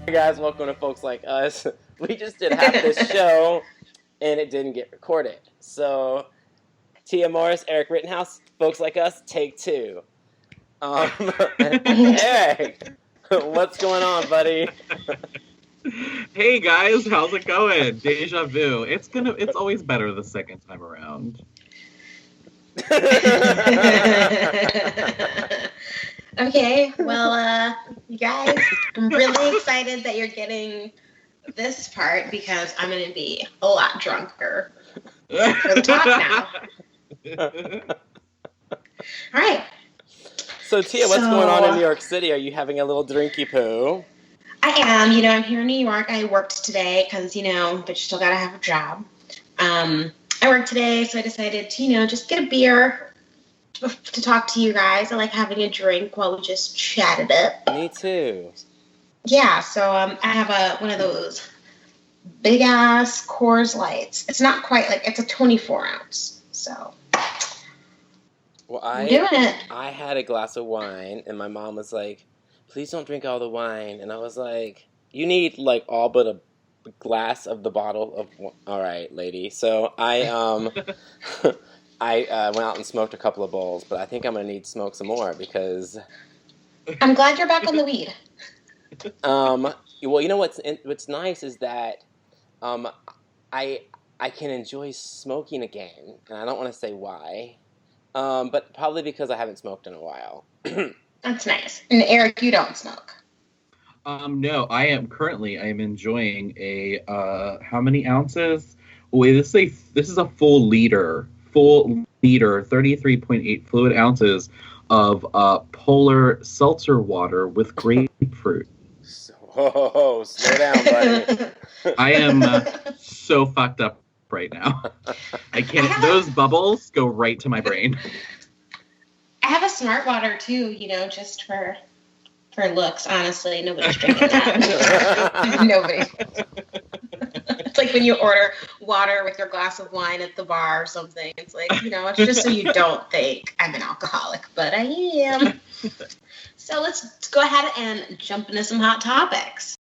Hey guys, welcome to Folks Like Us. We just did half this show and it didn't get recorded. So, Tia Morris, Eric Rittenhouse, Folks Like Us, take two. Eric, what's going on, buddy? Hey guys, how's it going? Deja vu. It's always better the second time around. Okay, well, you guys, I'm really excited that you're getting this part because I'm going to be a lot drunker for the talk now. All right. So, Tia, what's going on in New York City? Are you having a little drinky poo? I am. I'm here in New York. I worked today because, but you still got to have a job. I worked today, so I decided to, just get a beer to talk to you guys. I like having a drink while we just chat it up. Me too. Yeah, so I have one of those big ass Coors Lights. It's not quite it's a 24 ounce. So. Well, I'm doing it. I had a glass of wine, and my mom was like, "Please don't drink all the wine." And I was like, "You need all but a glass of the bottle of." All right, lady. So I I went out and smoked a couple of bowls, but I think I'm gonna need to smoke some more because. I'm glad you're back on the weed. Well, what's nice is that I can enjoy smoking again, and I don't want to say why, but probably because I haven't smoked in a while. That's nice. And Eric, you don't smoke. No, I am enjoying a how many ounces? Wait, this is a full liter, 33.8 fluid ounces of polar seltzer water with grapefruit. Whoa, slow down, buddy. I am so fucked up right now. I can't. Those bubbles go right to my brain. I have a smart water too, just for looks. Honestly, nobody's drinking that. Nobody. It's like when you order water with your glass of wine at the bar or something. It's it's just so you don't think I'm an alcoholic, but I am. So let's go ahead and jump into some hot topics.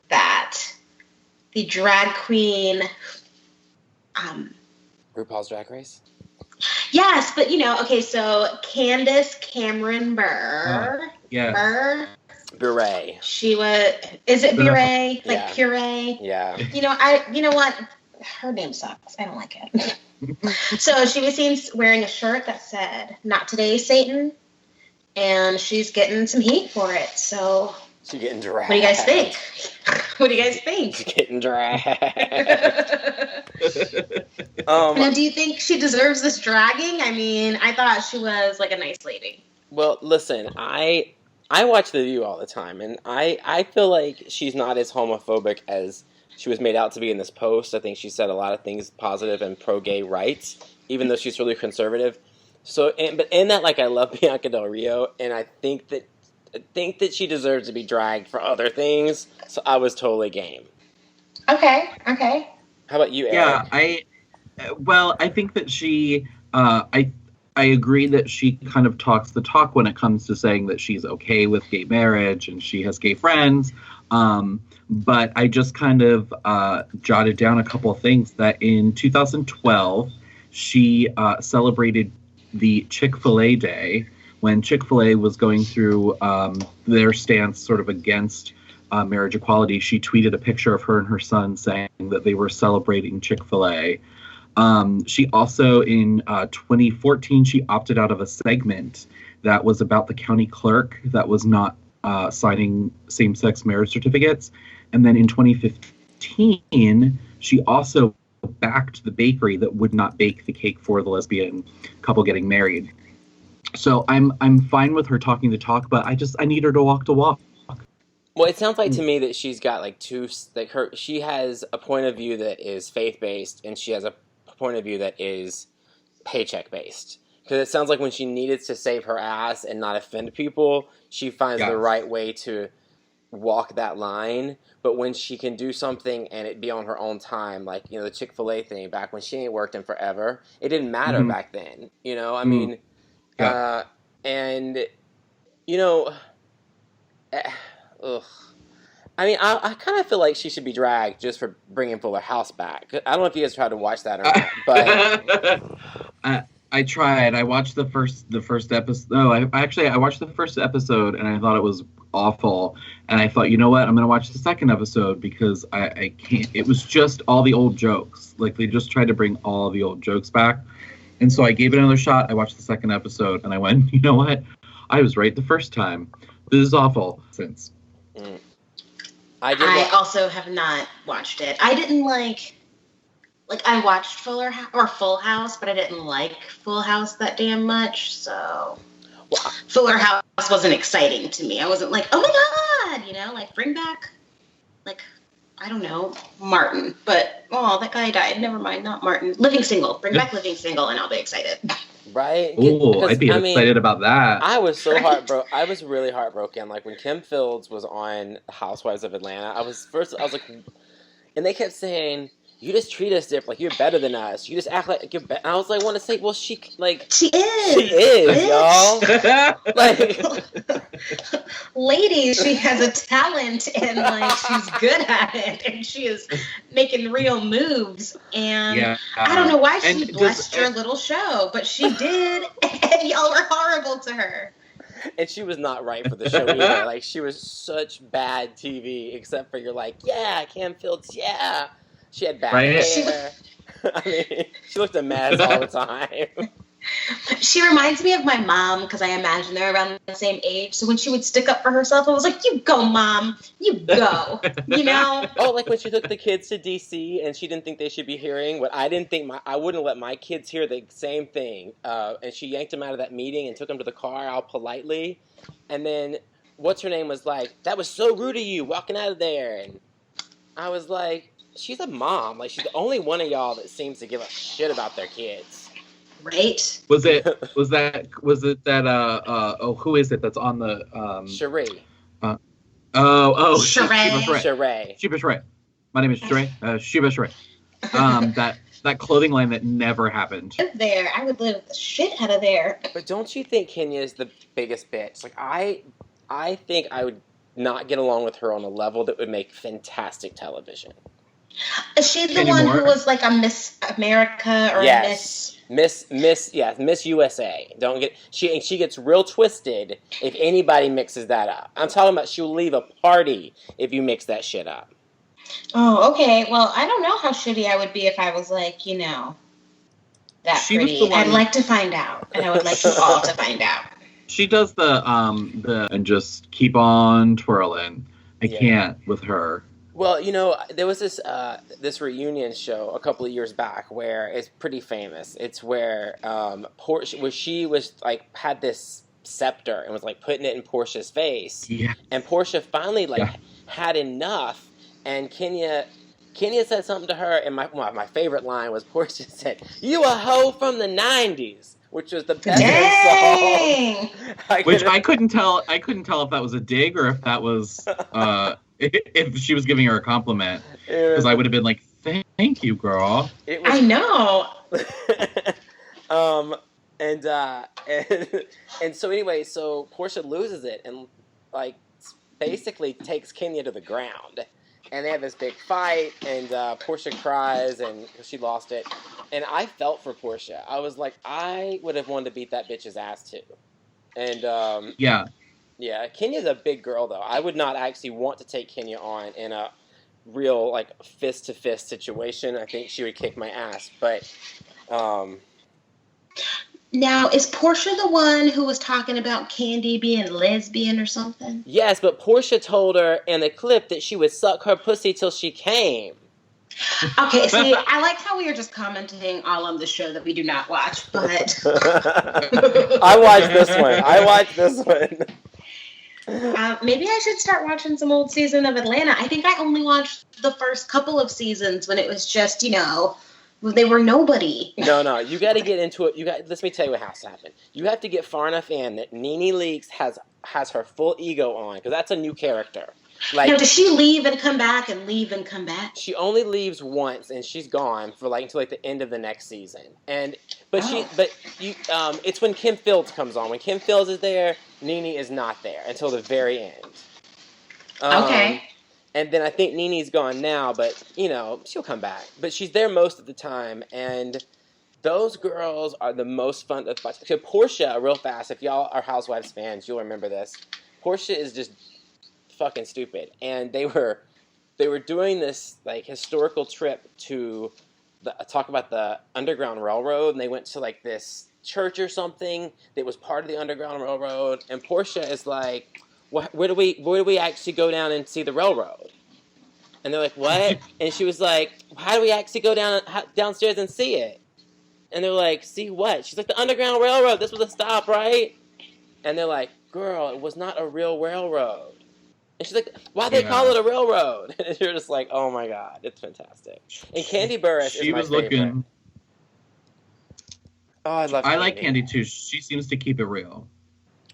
That the drag queen RuPaul's Drag Race? Yes, but okay, so Candace Cameron Bure. Yeah. Bure. She was. Is it Bure? Like yeah. puree? Yeah. You know what? Her name sucks. I don't like it. So she was seen wearing a shirt that said, "Not today, Satan," and she's getting some heat for it. So. She's getting dragged. What do you guys think? What do you guys think? She's getting dragged. Now, do you think she deserves this dragging? I mean, I thought she was a nice lady. Well, listen, I watch The View all the time, and I feel like she's not as homophobic as she was made out to be in this post. I think she said a lot of things positive and pro-gay rights, even though she's really conservative. So, but in that, I love Bianca Del Rio, and I think that she deserves to be dragged for other things. So I was totally game. Okay. How about you, Eric? Yeah, I think that she, I agree that she kind of talks the talk when it comes to saying that she's okay with gay marriage and she has gay friends. But I just kind of jotted down a couple of things that in 2012, she celebrated the Chick-fil-A Day when Chick-fil-A was going through their stance sort of against marriage equality. She tweeted a picture of her and her son saying that they were celebrating Chick-fil-A. She also, in 2014, she opted out of a segment that was about the county clerk that was not signing same-sex marriage certificates. And then in 2015, she also backed the bakery that would not bake the cake for the lesbian couple getting married. So I'm fine with her talking the talk, but I need her to walk the walk. Well, it sounds like to me that she's got she has a point of view that is faith-based, and she has a point of view that is paycheck-based. Because it sounds like when she needed to save her ass and not offend people, she finds the right way to walk that line. But when she can do something and it be on her own time, the Chick-fil-A thing, back when she ain't worked in forever, it didn't matter back then. I mean... Yeah. And, Ugh. I mean, I kind of feel like she should be dragged just for bringing Fuller House back. I don't know if you guys tried to watch that or not, but I tried. I watched the first episode. No, I watched the first episode and I thought it was awful. And I thought, you know what? I'm gonna watch the second episode because I can't. It was just all the old jokes. Like they just tried to bring all the old jokes back. And so I gave it another shot. I watched the second episode and I went, you know what? I was right the first time. This is awful. Since. I also have not watched it. I didn't like I watched Full House, but I didn't like Full House that damn much. So Fuller House wasn't exciting to me. I wasn't like, oh my god, like bring back, like I don't know, Martin. But that guy died. Never mind, not Martin. Living Single. Bring back Living Single, and I'll be excited. Right? Oh, I'd be excited about that. I was so heartbroken. I was really heartbroken. Like when Kim Fields was on Housewives of Atlanta, I was like, and they kept saying, "You just treat us different. Like you're better than us. You just act like you're better." I was like, want to say, well, she is. She is, y'all. Like, ladies, she has a talent and she's good at it, and she is making real moves. And I don't know why she blessed your little show, but she did, and y'all were horrible to her. And she was not right for the show either. Like she was such bad TV, except for you're like, yeah, Kim Fields, yeah. She had bad hair. I mean, she looked a mess all the time. She reminds me of my mom because I imagine they're around the same age. So when she would stick up for herself, I was like, you go, Mom. You go. Oh, like when she took the kids to D.C. and she didn't think they should be hearing what I didn't think I wouldn't let my kids hear the same thing. And she yanked them out of that meeting and took them to the car all politely. And then what's her name was like, that was so rude of you walking out of there. And I was like, she's a mom. Like, she's the only one of y'all that seems to give a shit about their kids. Right? Was it that who is it that's on the Sheree. Sheree. Sheba Sheree. My name is Sheree. Sheba Sheree. That clothing line that never happened. There, I would live the shit out of there. But don't you think Kenya is the biggest bitch? Like I think I would not get along with her on a level that would make fantastic television. Is she the one who was like a Miss America or Miss USA? She gets real twisted if anybody mixes that up. I'm talking about she'll leave a party if you mix that shit up. Oh, okay. Well, I don't know how shitty I would be if I was like, that pretty. I'd like to find out, and I would like you all to find out. She does the and just keep on twirling. I can't with her. Well, there was this reunion show a couple of years back where it's pretty famous. It's where she was like had this scepter and was like putting it in Portia's face. Yeah. And Portia finally had enough, and Kenya said something to her, and my favorite line was Portia said, "You a hoe from the '90s." Which was the best song. Which I couldn't tell if that was a dig or if that was if she was giving her a compliment. Because I would have been like, "Thank you, girl." I know. And so anyway, so Portia loses it and like basically takes Kenya to the ground. And they have this big fight, and Portia cries, and she lost it. And I felt for Portia. I was like, I would have wanted to beat that bitch's ass too. And yeah, Kenya's a big girl though. I would not actually want to take Kenya on in a real like fist to fist situation. I think she would kick my ass. But now, is Portia the one who was talking about Candy being lesbian or something? Yes, but Portia told her in the clip that she would suck her pussy till she came. Okay, see, I like how we are just commenting all on the show that we do not watch, but... I watched this one. Maybe I should start watching some old season of Atlanta. I think I only watched the first couple of seasons when it was just, they were nobody. No, you got to get into it. Let me tell you what has to happen. You have to get far enough in that Nene Leakes has her full ego on, because that's a new character. Like, now, does she leave and come back and leave and come back? She only leaves once, and she's gone for until the end of the next season. It's when Kim Fields comes on. When Kim Fields is there, Nene is not there until the very end. Okay. And then I think Nene's gone now, but, she'll come back. But she's there most of the time, and those girls are the most fun to watch. So Portia, real fast, if y'all are Housewives fans, you'll remember this. Portia is just fucking stupid. And they were doing this, like, historical trip to talk about the Underground Railroad, and they went to, like, this church or something that was part of the Underground Railroad, and Portia is like, where do we actually go down and see the railroad? And they're like, what? And she was like, how do we actually go downstairs and see it? And they're like, see what? She's like, the Underground Railroad, this was a stop, right? And they're like, girl, it was not a real railroad. And she's like, why'd they call it a railroad? And you're just like, oh my God, it's fantastic. And Candy Burris is my favorite. Looking. Oh, I love Candy. I like Candy too. She seems to keep it real.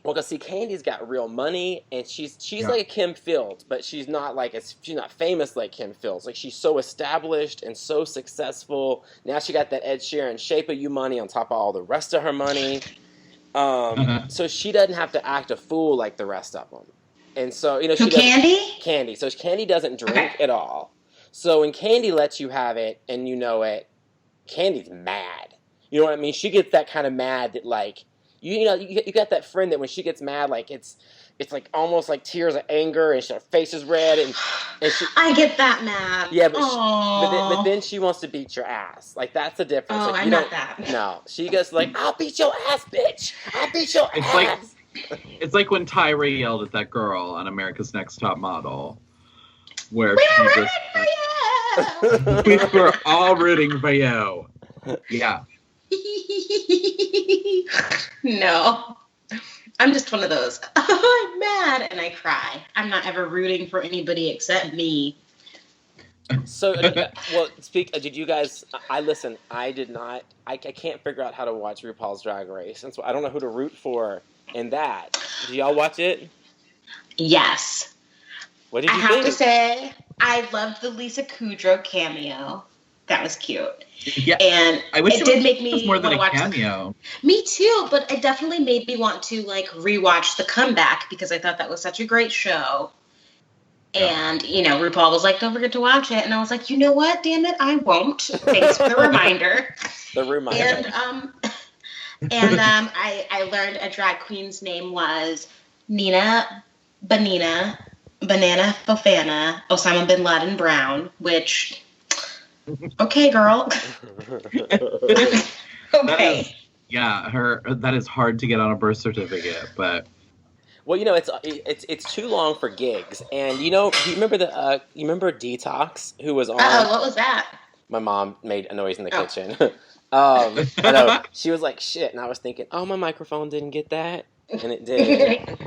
Well, because see, Candy's got real money, and she's like a Kim Fields, but she's not famous like Kim Fields. Like, she's so established and so successful. Now she got that Ed Sheeran Shape of You money on top of all the rest of her money. So she doesn't have to act a fool like the rest of them. And so, she Candy? Candy. So Candy doesn't drink at all. So when Candy lets you have it and you know it, Candy's mad. You know what I mean? She gets that kind of mad that, like, you got that friend that when she gets mad, like, it's like almost like tears of anger, and her face is red, and she, I get that mad. Yeah, but then she wants to beat your ass. Like, that's the difference. Oh, like, I'm not that. No, she goes like, I'll beat your ass, bitch. I'll beat your ass. It's like when Tyra yelled at that girl on America's Next Top Model, where we were all rooting for you. Yeah. No. I'm just one of those. I'm mad and I cry. I'm not ever rooting for anybody except me. So, did you guys, I did not, I can't figure out how to watch RuPaul's Drag Race, and so I don't know who to root for in that. Do y'all watch it? Yes. What did you think? I have to say, I loved the Lisa Kudrow cameo. That was cute. Yeah, and I wish it did make me was more than a cameo. Me too, but it definitely made me want to, like, rewatch The Comeback, because I thought that was such a great show. And, RuPaul was like, don't forget to watch it. And I was like, you know what? Damn it, I won't. Thanks for the reminder. I learned a drag queen's name was Nina Banana Fofana Osama Bin Laden Brown, which, okay, girl. Okay. That is hard to get on a birth certificate, but... Well, it's too long for gigs, and do you remember you remember Detox, who was on? What was that? My mom made a noise in the kitchen. I know, she was like, "Shit," and I was thinking, "Oh, my microphone didn't get that," and it did.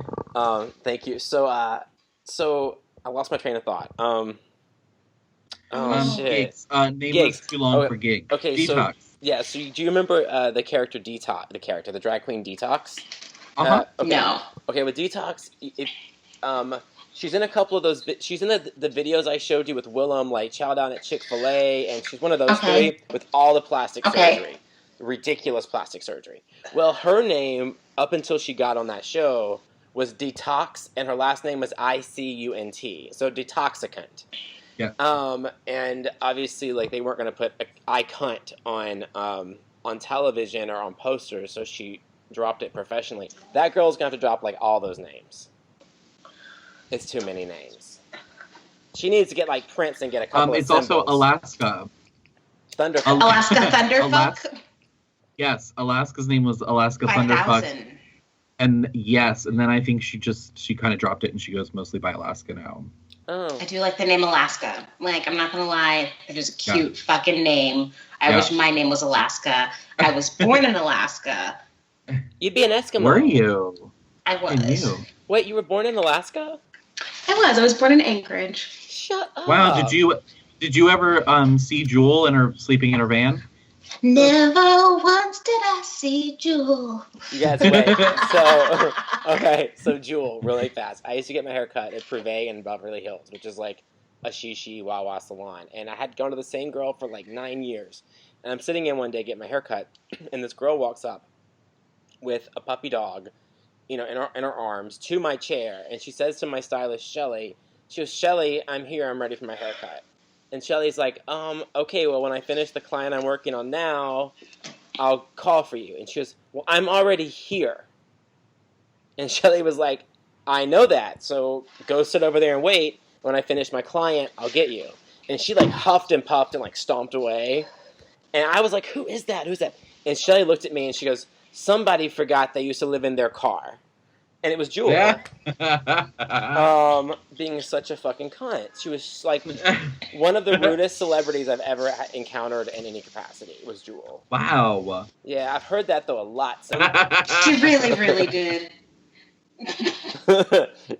Thank you. So I lost my train of thought. Shit. Gigs. Name was too long for gigs. Okay, Detox. So do you remember the character Detox? The drag queen Detox. Okay. No. Okay, with Detox, she's in a couple of those. She's in the videos I showed you with Willem, like Chow Down at Chick-fil-A, and she's one of those three with all the plastic surgery, ridiculous plastic surgery. Well, her name up until she got on that show was Detox, and her last name was ICUNT, so Detoxicant. Yeah. And obviously, like, they weren't going to put I cunt on television or on posters, so she dropped it professionally. That girl's gonna have to drop, like, all those names. It's too many names. She needs to get, like, Prince and get a couple of symbols. It's also Alaska. Thunderfuck. Alaska Thunderfuck? Yes, Alaska's name was Alaska Thunderfuck. And yes, and then I think she kind of dropped it and she goes mostly by Alaska now. Oh. I do like the name Alaska. Like, I'm not gonna lie, it is a cute fucking name. I wish my name was Alaska. I was born in Alaska. You'd be an Eskimo. Were you? I was. I knew. Wait, you were born in Alaska? I was born in Anchorage. Shut up. Wow, did you ever see Jewel sleeping in her van? Never once did I see Jewel. Yes, wait. So Jewel, really fast. I used to get my hair cut at Privé in Beverly Hills, which is like a Shishi Wawa salon. And I had gone to the same girl for like 9 years. And I'm sitting in one day getting my hair cut, and this girl walks up with a puppy dog, in her arms to my chair, and she says to my stylist Shelley, She goes, Shelly, I'm here. I'm ready for my haircut. And Shelly's like, okay, well, when I finish the client I'm working on now, I'll call for you. And she goes, well, I'm already here. And Shelly was like, I know that, so go sit over there and wait. When I finish my client, I'll get you. And she, like, huffed and puffed and, like, stomped away. And I was like, who is that? Who's that? And Shelly looked at me and she goes, somebody forgot they used to live in their car. And it was Jewel. Yeah. Being such a fucking cunt. She was, like, one of the rudest celebrities I've ever encountered in any capacity was Jewel. Wow. Yeah, I've heard that, though, a lot. So. She really, really did.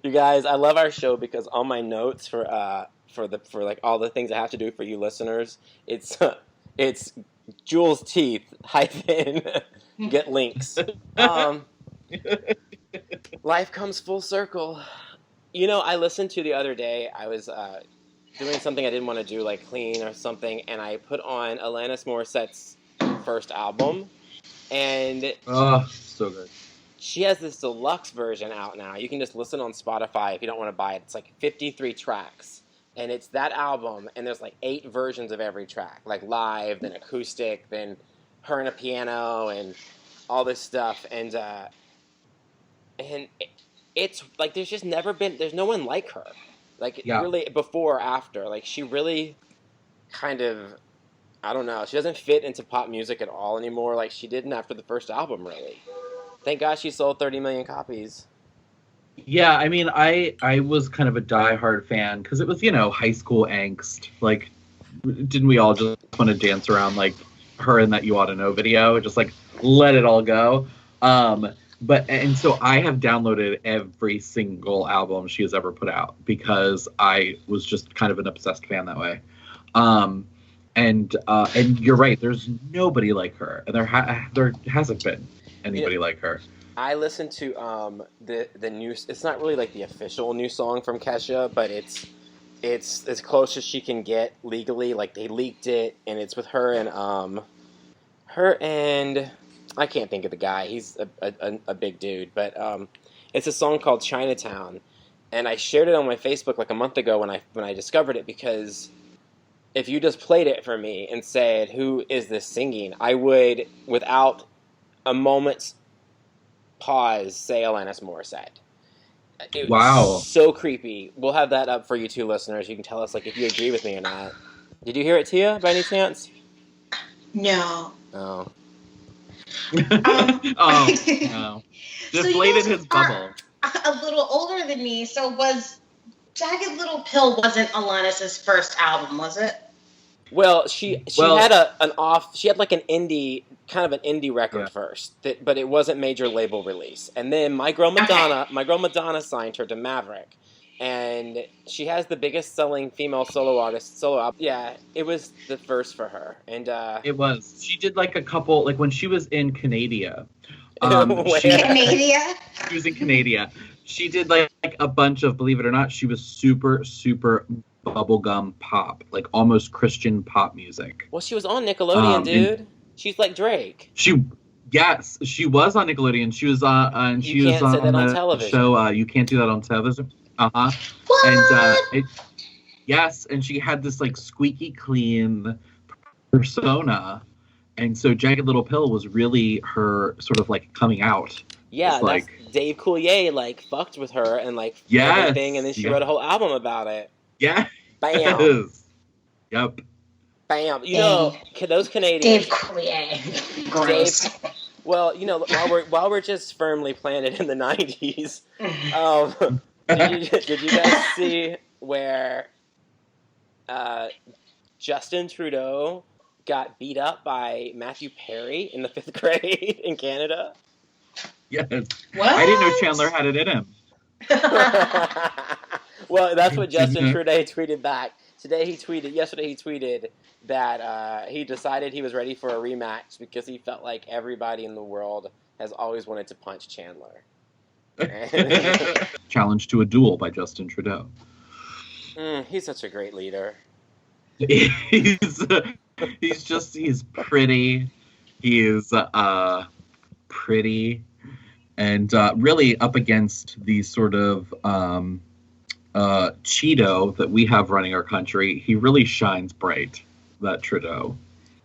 You guys, I love our show because all my notes for like all the things I have to do for you listeners, it's Jewel's teeth - get links. Life comes full circle. You know, I listened to the other day. I was doing something I didn't want to do, like clean or something, and I put on Alanis Morissette's first album, and so good. she has this deluxe version out now. You can just listen on Spotify if you don't want to buy it. It's like 53 tracks. And it's that album, and there's like 8 versions of every track. Like live, then acoustic, then her and a piano, and all this stuff. And it's like there's no one like her. Like, really, before or after. Like, she really kind of, I don't know. She doesn't fit into pop music at all anymore like she didn't after the first album, really. Thank God she sold 30 million copies. Yeah, I mean, I was kind of a diehard fan because it was, high school angst. Like, didn't we all just want to dance around like her in that You Ought to Know video? Just like let it all go. And so I have downloaded every single album she has ever put out because I was just kind of an obsessed fan that way. And you're right. There's nobody like her, and there hasn't been anybody like her. I listened to the new. It's not really like the official new song from Kesha, but it's as close as she can get legally. Like, they leaked it, and it's with her and I can't think of the guy. He's a big dude, but it's a song called Chinatown, and I shared it on my Facebook like a month ago when I discovered it, because if you just played it for me and said, "Who is this singing?" I would, without a moment's pause, say Alanis Morissette. It was so creepy. We'll have that up for you two listeners. You can tell us like if you agree with me or not. Did you hear it, Tia, by any chance? No. Oh. No. Deflated his bubble. A little older than me, so was Jagged Little Pill wasn't Alanis's first album, was it? Well, she had she had like an indie record first, but it wasn't major label release. And then my girl Madonna signed her to Maverick, and she has the biggest selling female solo album. Yeah, it was the first for her, and it was. She did like a couple, like when she was in Canada. Canada? She was in Canada. She did like a bunch of, believe it or not, she was super, super bubblegum pop, like almost Christian pop music. Well, she was on Nickelodeon, dude. She's like Drake. She was on Nickelodeon. She was on television. Show You Can't Do That on Television. What? And she had this like squeaky clean persona, and so Jagged Little Pill was really her sort of like coming out. Yeah, that's Dave Coulier like fucked with her and like everything, and then she wrote a whole album about it. Yeah. Bam. Yep. Bam. You know, those Canadians. Dave Coulier. Gross. Well, you know, while we're just firmly planted in the 90s, did you guys see where Justin Trudeau got beat up by Matthew Perry in the 5th grade in Canada? Yes. What? I didn't know Chandler had it in him. Well, that's what Justin Trudeau tweeted back. Yesterday he tweeted that he decided he was ready for a rematch because he felt like everybody in the world has always wanted to punch Chandler. Challenge to a duel by Justin Trudeau. He's such a great leader. He's pretty. He is pretty, and really up against these sort of Cheeto that we have running our country, he really shines bright, that Trudeau.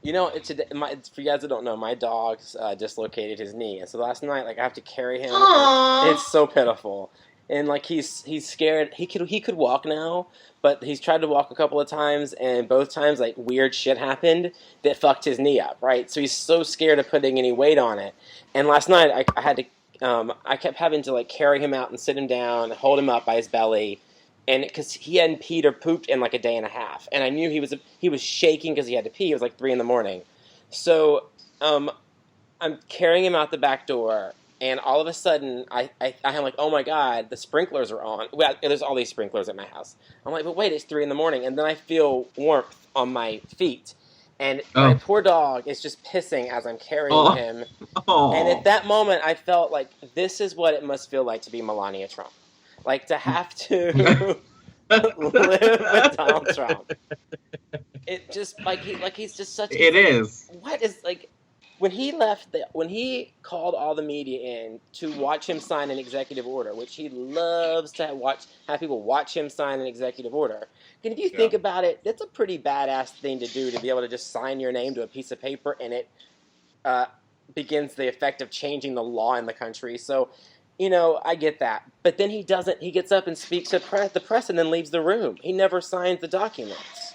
You know, for you guys that don't know, my dog's dislocated his knee, and so last night, like, I have to carry him. It's so pitiful, and like he's scared. He could walk now, but he's tried to walk a couple of times, and both times like weird shit happened that fucked his knee up. Right, so he's so scared of putting any weight on it. And last night I had to, I kept having to like carry him out and sit him down, and hold him up by his belly. And because he hadn't peed or pooped in like a day and a half, and I knew he was shaking because he had to pee. It was like 3 a.m. So I'm carrying him out the back door, and all of a sudden I'm like, oh my god, the sprinklers are on. Well, there's all these sprinklers at my house. I'm like, but wait, it's 3 a.m. and then I feel warmth on my feet, and my poor dog is just pissing as I'm carrying him. And at that moment, I felt like this is what it must feel like to be Melania Trump. Like, to have to live with Donald Trump. It just, he's just such a... It is. What is, like, when he called all the media in to watch him sign an executive order, which he loves to have people watch him sign an executive order. And if you think about it, that's a pretty badass thing to do, to be able to just sign your name to a piece of paper, and it begins the effect of changing the law in the country. So... You know, I get that. But then he doesn't. He gets up and speaks to the press and then leaves the room. He never signs the documents.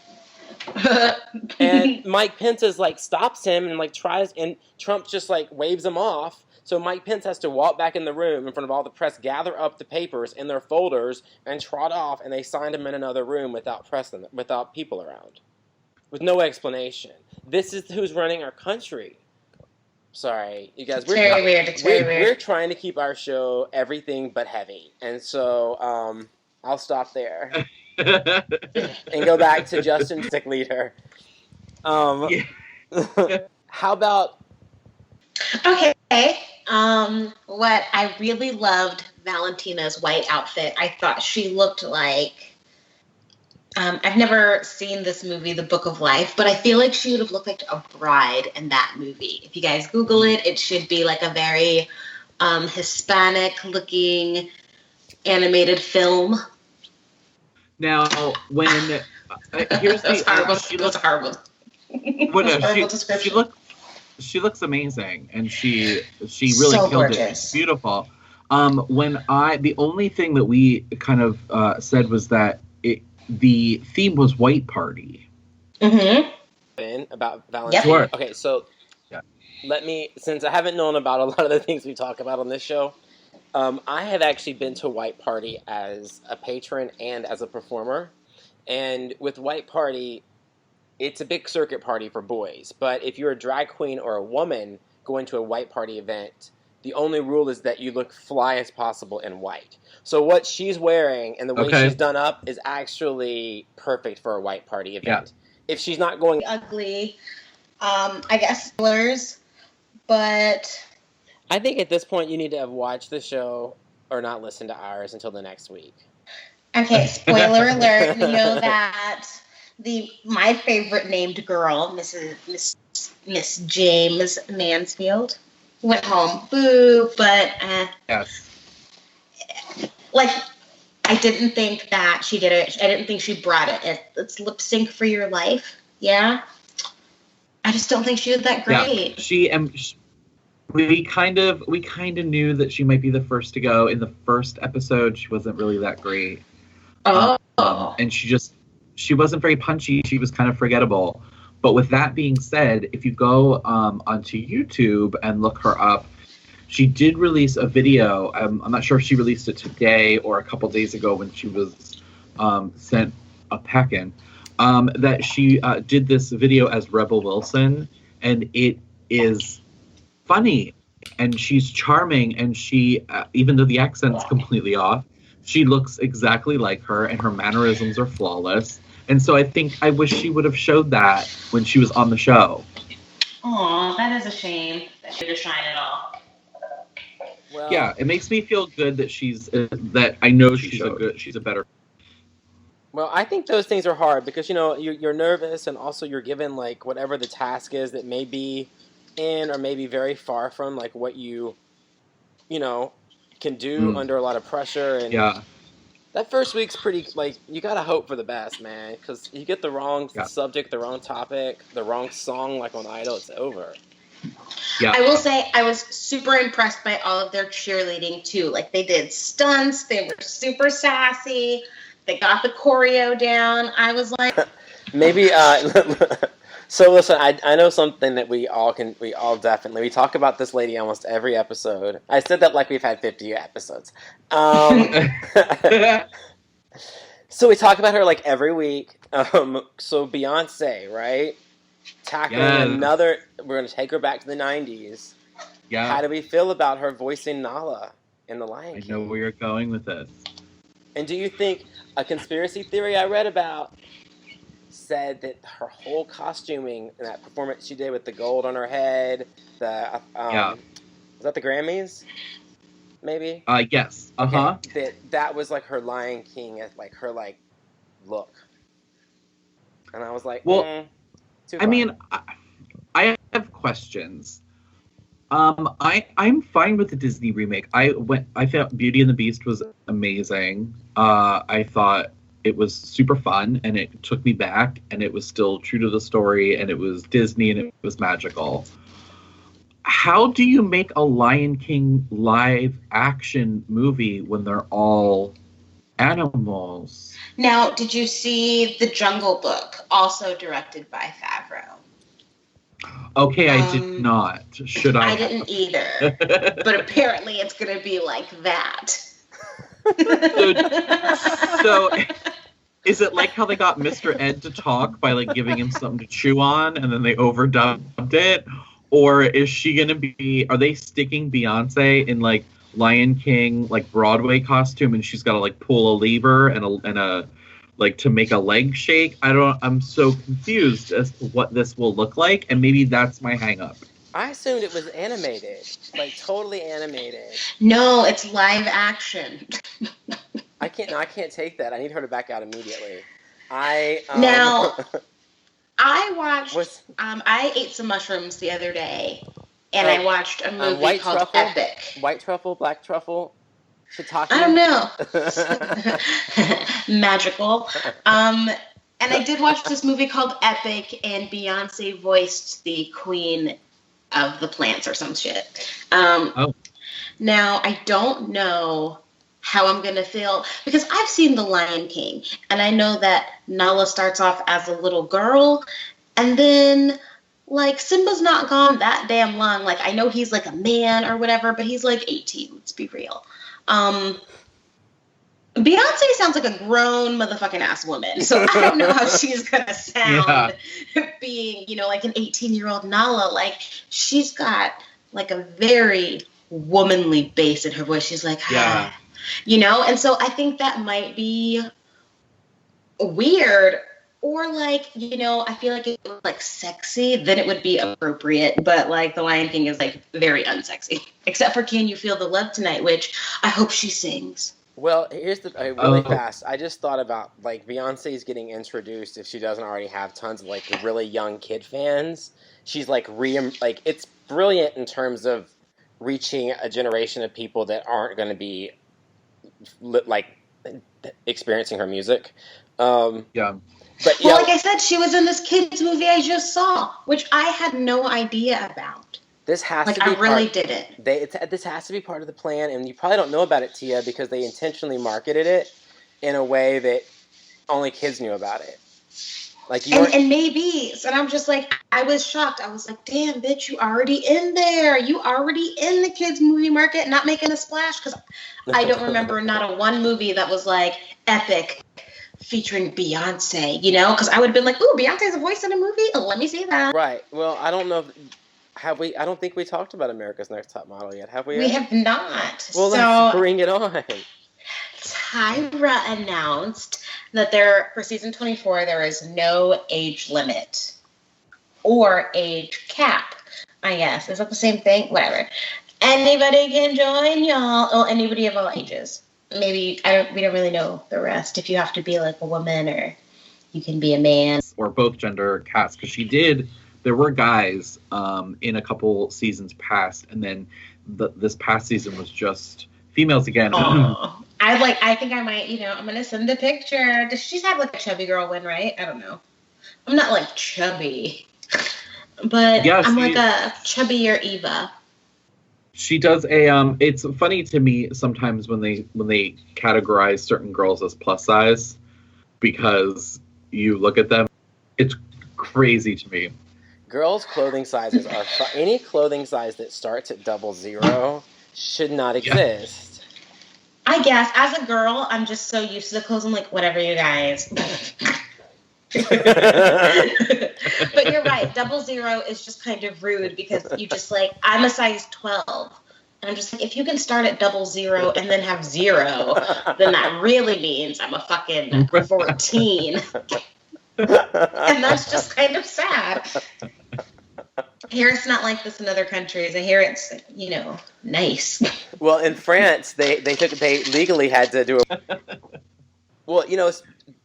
And Mike Pence stops him and tries, and Trump just waves him off. So Mike Pence has to walk back in the room in front of all the press, gather up the papers in their folders, and trot off. And they signed him in another room without people around, with no explanation. This is who's running our country. Sorry, you guys. We're trying to keep our show everything but heavy, and so I'll stop there and go back to Justin Stick Leader. How about? Okay. What I really loved Valentina's white outfit. I thought she looked like. I've never seen this movie, The Book of Life, but I feel like she would have looked like a bride in that movie. If you guys Google it, it should be like a very Hispanic-looking animated film. Now, when here's that's horrible. That's horrible. Horrible description. She looks amazing, and she really so killed gorgeous. it. It's beautiful. The only thing that we kind of said was that the theme was white party. Mm-hmm. About Valentine. Sure. Okay, so since I haven't known about a lot of the things we talk about on this show, I have actually been to White Party as a patron and as a performer. And with White Party, it's a big circuit party for boys. But if you're a drag queen or a woman going to a White Party event, the only rule is that you look fly as possible in white. So what she's wearing and the way she's done up is actually perfect for a White Party event. Yeah. If she's not going ugly, I guess spoilers, but I think at this point you need to have watched the show or not listen to ours until the next week. Okay, spoiler alert. We know that my favorite named girl, Miss James Mansfield, went home. Boo, but yes. I didn't think that she did it. I didn't think she brought it. It's lip sync for your life. Yeah. I just don't think she did that great. Yeah, we kind of knew that she might be the first to go. In the first episode, she wasn't really that great. And she wasn't very punchy. She was kind of forgettable. But with that being said, if you go onto YouTube and look her up, she did release a video. I'm not sure if she released it today or a couple days ago when she was sent a pack-in, that she did this video as Rebel Wilson, and it is funny, and she's charming, and she, even though the accent's completely off, she looks exactly like her, and her mannerisms are flawless. And so I wish she would have showed that when she was on the show. Aw, that is a shame that she didn't shine at all. Well, yeah, it makes me feel good that that I know she's a better. Well, I think those things are hard because you're nervous, and also you're given whatever the task is that may be in or maybe very far from what you can do under a lot of pressure, and That first week's pretty, like, you gotta hope for the best, man. Because you get the wrong subject, the wrong topic, the wrong song, like on Idol, it's over. Yeah. I will say I was super impressed by all of their cheerleading, too. Like, they did stunts. They were super sassy. They got the choreo down. I was like... Maybe, so listen, I know something that we all definitely, we talk about this lady almost every episode. I said that like we've had 50 episodes. So we talk about her like every week. So Beyonce, right? Tackling another, we're going to take her back to the 90s. Yeah. How do we feel about her voicing Nala in The Lion King? I know where you're going with this. And do you think a conspiracy theory I read about said that her whole costuming and that performance she did with the gold on her head, was that the Grammys? Maybe? Yes. Uh-huh. Okay, that was like her Lion King, like her like look. And I was like, well, too far. I mean, I have questions. I'm fine with the Disney remake. I thought Beauty and the Beast was amazing. I thought it was super fun, and it took me back, and it was still true to the story, and it was Disney, and it was magical. How do you make a Lion King live action movie when they're all animals? Now, did you see The Jungle Book, also directed by Favreau? Okay, I did not. Should I? I didn't either. But apparently it's going to be like that. So, is it like how they got Mr. Ed to talk by like giving him something to chew on and then they overdubbed it? Or is she going to be, are they sticking Beyonce in like Lion King, like Broadway costume, and she's got to like pull a lever and a like to make a leg shake? I'm so confused as to what this will look like, and maybe that's my hang up. I assumed it was animated, like totally animated. No, it's live action. I can't take that. I need her to back out immediately. Now, I watched. I ate some mushrooms the other day, and I watched a movie called truffle, Epic. White truffle, black truffle, shiitake. I don't know. Magical. And I did watch this movie called Epic, and Beyonce voiced the queen of the plants or some shit. Now, I don't know how I'm going to feel, because I've seen The Lion King, and I know that Nala starts off as a little girl, and then, like, Simba's not gone that damn long. Like, I know he's, like, a man or whatever, but he's, like, 18, let's be real. Beyonce sounds like a grown motherfucking ass woman, so I don't know how she's gonna sound being, like an 18-year-old Nala. Like, she's got like a very womanly bass in her voice. She's like, and so I think that might be weird, or like, I feel like if it was like sexy, then it would be appropriate. But like The Lion King is like very unsexy, except for Can You Feel the Love Tonight, which I hope she sings. Well, here's really fast. I just thought about, like, Beyonce's getting introduced, if she doesn't already have tons of, like, really young kid fans. She's, like, it's brilliant in terms of reaching a generation of people that aren't going to be, like, experiencing her music. But, like I said, she was in this kids movie I just saw, which I had no idea about. This has to be I really didn't. This has to be part of the plan, and you probably don't know about it, Tia, because they intentionally marketed it in a way that only kids knew about it. Like and maybe, so I'm just like, I was shocked. I was like, damn, bitch, you already in there. You already in the kids movie market, not making a splash, because I don't remember not a one movie that was like epic featuring Beyonce, because I would have been like, ooh, Beyonce's a voice in a movie? Oh, let me see that. Right. Well, I don't know. Have we? I don't think we talked about America's Next Top Model yet, have we? We have not. Well, let's bring it on. Tyra announced that for season 24, there is no age limit or age cap, I guess. Is that the same thing? Whatever. Anybody can join, y'all. Oh, anybody of all ages. Maybe, we don't really know the rest. If you have to be like a woman or you can be a man. Or both gender cats, because there were guys in a couple seasons past, and then this past season was just females again. I think I might, I'm gonna send the picture. She's had like a chubby girl win, right? I don't know. I'm not like chubby, but Yeah, I'm like a chubbier Eva. She does it's funny to me sometimes when they categorize certain girls as plus size, because you look at them, it's crazy to me. Girls' clothing sizes are any clothing size that starts at 00 should not exist. I guess as a girl, I'm just so used to the clothes. I'm like, whatever, you guys. But you're right. 00 is just kind of rude because you just like, I'm a size 12. And I'm just like, if you can start at 00 and then have 0, then that really means I'm a fucking 14. And that's just kind of sad. Here it's not like this in other countries. I hear it's, nice. Well, in France, they legally had to do a... Well,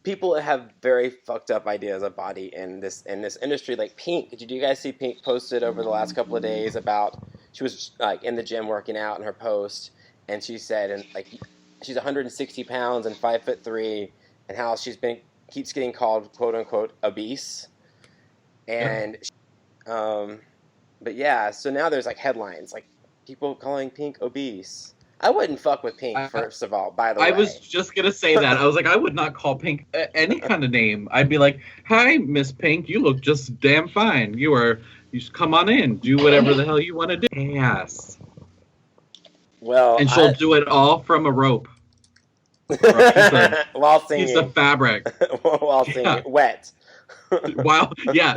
people have very fucked up ideas of body in this industry. Like Pink, did you guys see Pink posted over the last couple of days about, she was like in the gym working out in her post, and she said, and like she's 160 pounds and 5'3", and how keeps getting called quote unquote obese, and but yeah, so now there's like headlines like people calling Pink obese. I wouldn't fuck with Pink, first of all, by the way. I was just going to say that. I was like, I would not call Pink any kind of name. I'd be like, hi, Miss Pink, you look just damn fine. You should come on in. Do whatever the hell you want to do. Yes. Well, and she'll do it all from a rope. While singing. Piece of fabric. While singing. Wet.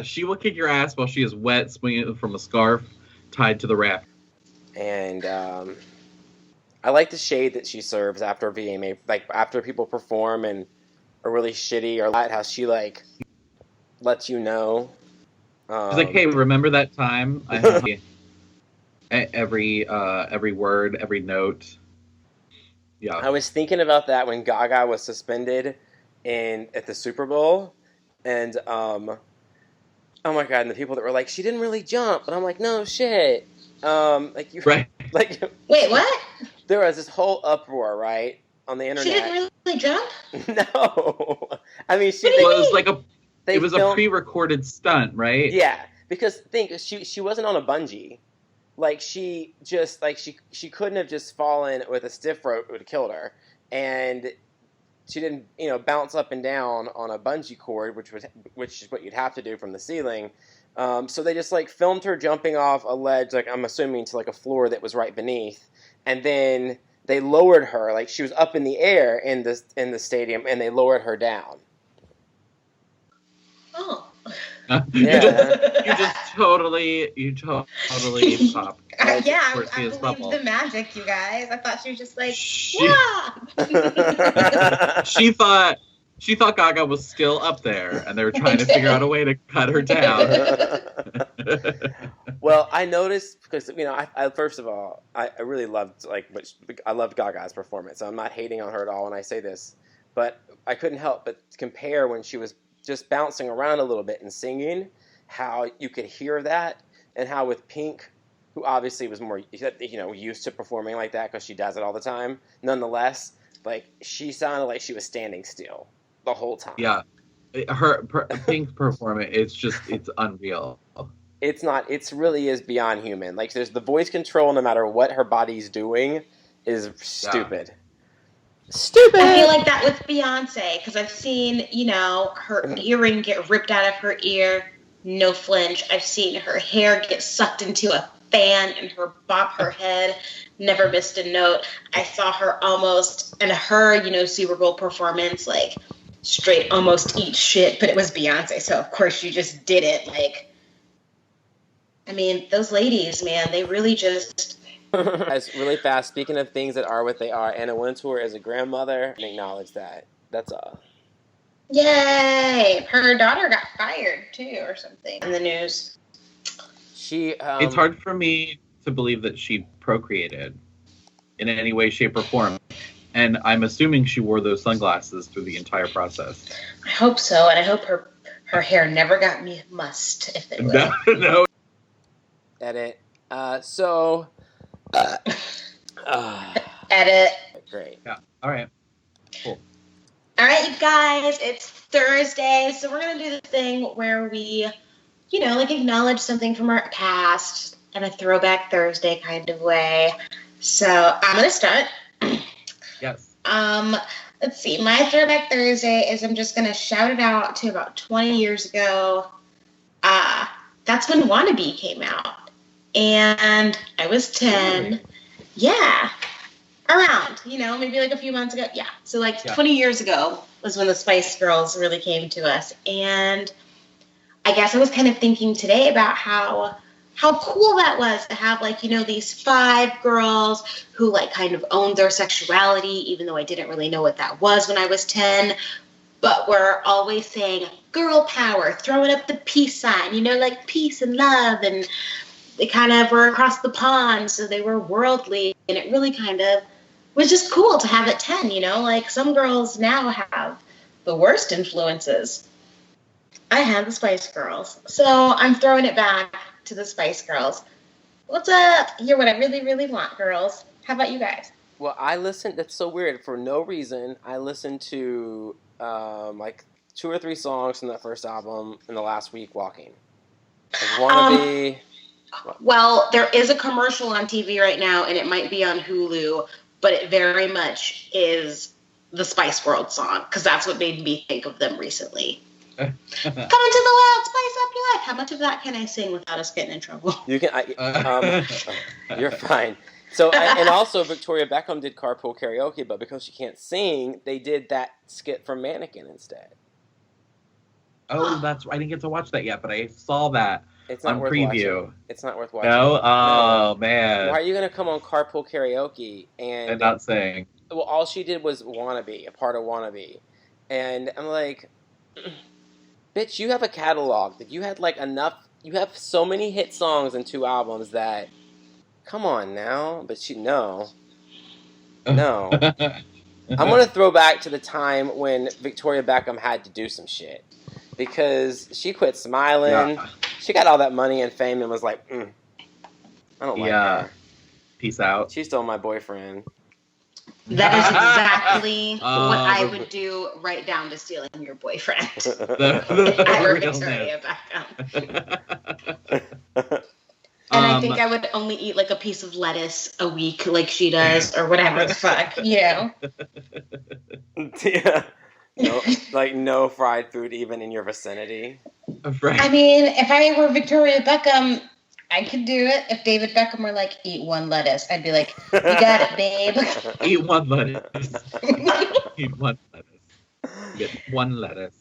She will kick your ass while she is wet, swinging from a scarf tied to the raft. And, I like the shade that she serves after VMA, like after people perform and are really shitty, or how she like lets you know. She's like, hey, remember that time I had every word, every note. Yeah, I was thinking about that when Gaga was suspended at the Super Bowl, and oh my god, and the people that were like, she didn't really jump, and I'm like, no shit, like you, right, like wait, what? There was this whole uproar, right, on the internet. She didn't really jump? No. I mean, it was a pre-recorded stunt, right? Yeah, because she wasn't on a bungee. Like, she just, like, she couldn't have just fallen with a stiff rope. It would have killed her. And she didn't, bounce up and down on a bungee cord, which is what you'd have to do from the ceiling. So they just, like, filmed her jumping off a ledge, like, I'm assuming to, like, a floor that was right beneath. And then they lowered her, like she was up in the air in the stadium, and they lowered her down. Oh. Yeah. you totally popped. Yeah, I believe the magic, you guys. I thought she was just like, She thought Gaga was still up there, and they were trying to figure out a way to cut her down. Well, I noticed because I first of all, I really loved I loved Gaga's performance. So I'm not hating on her at all when I say this, but I couldn't help but compare when she was just bouncing around a little bit and singing, how you could hear that, and how with Pink, who obviously was more used to performing like that because she does it all the time. Nonetheless, like she sounded like she was standing still the whole time. Yeah, Pink's performance, it's unreal. It's not. It really is beyond human. Like there's the voice control, no matter what her body's doing, is stupid. Yeah. Stupid. I feel like that with Beyonce because I've seen her earring get ripped out of her ear, no flinch. I've seen her hair get sucked into a fan and her bop her head, never missed a note. I saw her Super Bowl performance, like straight almost eat shit, but it was Beyonce, so of course she just did it. Like, I mean, those ladies, man, they really just... Guys, really fast, speaking of things that are what they are, Anna Wintour is a grandmother, and acknowledge that. That's all. Yay! Her daughter got fired, too, or something, in the news. It's hard for me to believe that she procreated in any way, shape, or form. And I'm assuming she wore those sunglasses through the entire process. I hope so, and I hope her hair never got me mussed, if they will. No. Edit. Edit. Great. Yeah. All right. Cool. All right, you guys, it's Thursday, so we're going to do the thing where we, like acknowledge something from our past in a throwback Thursday kind of way. So I'm going to start. Yes. Let's see. My throwback Thursday is I'm just going to shout it out to about 20 years ago. That's when Wannabe came out. And I was 10. Really? Yeah. Around, maybe like a few months ago. Yeah. So 20 years ago was when the Spice Girls really came to us. And I guess I was kind of thinking today about how cool that was to have these 5 girls who kind of owned their sexuality, even though I didn't really know what that was when I was 10. But we're always saying girl power, throwing up the peace sign, peace and love. And they kind of were across the pond, so they were worldly. And it really kind of was just cool to have at 10, some girls now have the worst influences. I had the Spice Girls. So I'm throwing it back to the Spice Girls. What's up? You're what I really, really want, girls. How about you guys? Well, that's so weird. For no reason, I listened to 2 or 3 songs from that first album in the last week walking. Wannabe. Well, there is a commercial on TV right now, and it might be on Hulu, but it very much is the Spice World song, because that's what made me think of them recently. Come into the world, spice up your life. How much of that can I sing without us getting in trouble? You can. You're fine. So, and also Victoria Beckham did Carpool Karaoke, but because she can't sing, they did that skit from Mannequin instead. Oh, I didn't get to watch that yet, but I saw that. It's not on worth preview. Watching. It's not worth watching. No? Oh, no. Man. Why are you going to come on Carpool Karaoke and not sing? Well, all she did was Wannabe, a part of Wannabe. And I'm like, bitch, you have a catalog that you had enough. You have so many hit songs and 2 albums that, come on now. But no. I'm going to throw back to the time when Victoria Beckham had to do some shit. Because she quit smiling. Yeah. She got all that money and fame and was like, I don't like her. Peace out. She stole my boyfriend. That is exactly what I would do, right down to stealing your boyfriend. I were Victoria Beckham. And I think I would only eat a piece of lettuce a week like she does, or whatever the fuck, Yeah. No, no fried food even in your vicinity. Right. I mean, if I were Victoria Beckham, I could do it. If David Beckham were eat 1 lettuce, I'd be like, you got it, babe. Eat 1 lettuce. Eat 1 lettuce. Get 1 lettuce.